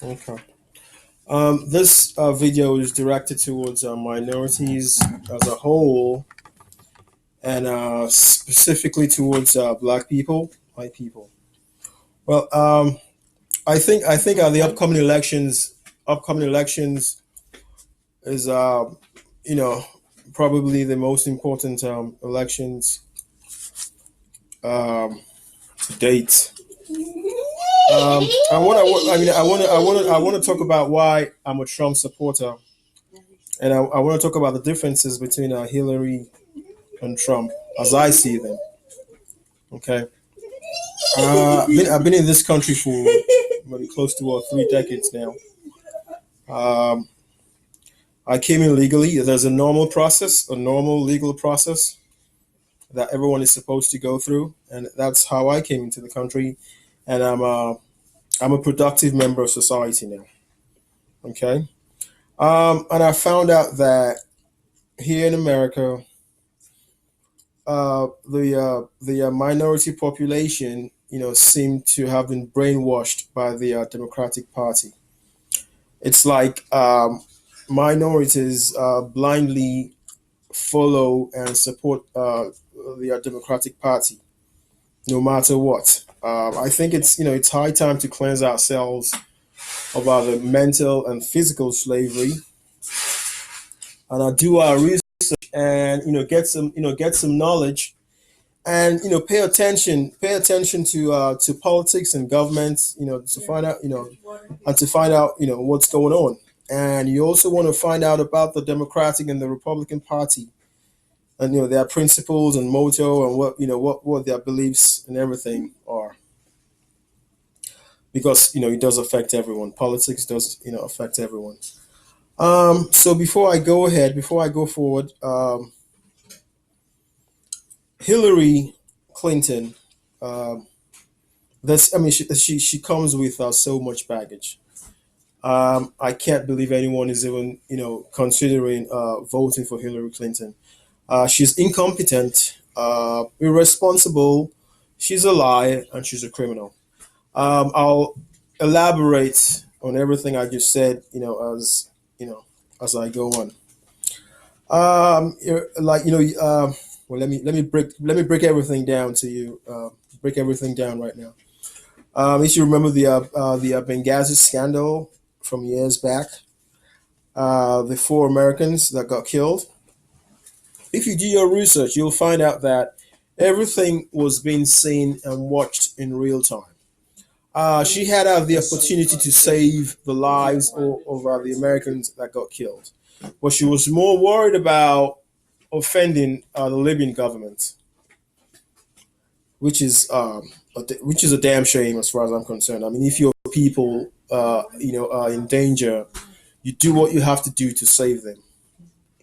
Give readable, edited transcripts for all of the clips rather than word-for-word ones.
Okay. This video is directed towards minorities as a whole, and specifically towards black people, white people. Well, I think the upcoming elections is you know probably the most important elections um, to date. I want to talk about why I'm a Trump supporter, and I want to talk about the differences between Hillary and Trump as I see them. Okay, I've been in this country for maybe close to 3 decades now. Um, I came in legally. There's a normal process, a normal legal process that everyone is supposed to go through, and that's how I came into the country. And I'm a productive member of society now. Okay, and I found out that here in America, the minority population, seem to have been brainwashed by the Democratic Party. It's like minorities blindly follow and support the Democratic Party, no matter what. I think it's high time to cleanse ourselves of our mental and physical slavery, and do our research and get some knowledge, and pay attention to politics and government, to find out what's going on. And you also want to find out about the Democratic and the Republican Party, and their principles and motto, and what their beliefs and everything are, because it does affect everyone. Politics does affect everyone. So before I go forward, Hillary Clinton, um, that's I mean she comes with so much baggage. I can't believe anyone is even considering voting for Hillary Clinton. She's incompetent, irresponsible. She's a liar, and she's a criminal. I'll elaborate on everything I just said, you know as I go on. Like well, let me break everything down to you. Break everything down right now. If you remember the Benghazi scandal from years back, the four Americans that got killed. If you do your research, you'll find out that everything was being seen and watched in real time. She had the opportunity to save the lives of the Americans that got killed, but she was more worried about offending the Libyan government, which is a damn shame as far as I'm concerned. I mean, if your people, are in danger, you do what you have to do to save them,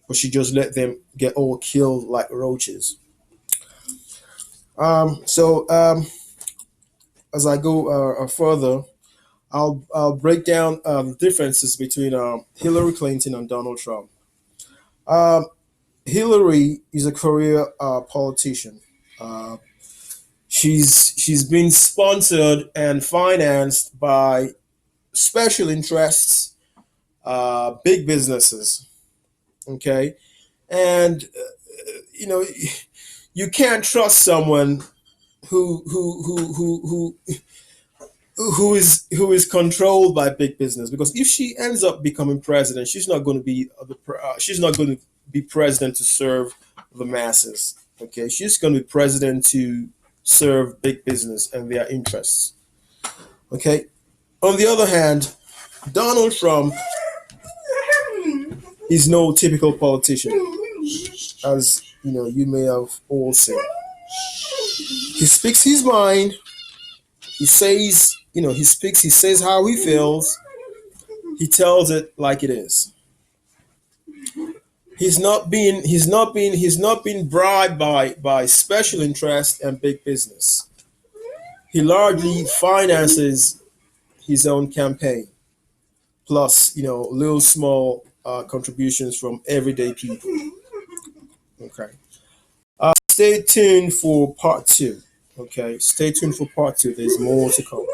but she just let them get all killed like roaches. So as I go further, I'll break down the differences between Hillary Clinton and Donald Trump. Um, Hillary is a career politician. Uh, she's been sponsored and financed by special interests, big businesses. Okay, and you know you can't trust someone who is controlled by big business, because if she ends up becoming president, she's not going to be president to serve the masses. Okay, she's going to be president to serve big business and their interests. Okay. On the other hand, Donald Trump is no typical politician, as you may have all seen. He speaks his mind. He says, he says how he feels. He tells it like it is. He's not being bribed by special interest and big business. He largely finances his own campaign, plus little small contributions from everyday people. Okay. Stay tuned for part two. Okay, stay tuned for part two. There's more to come.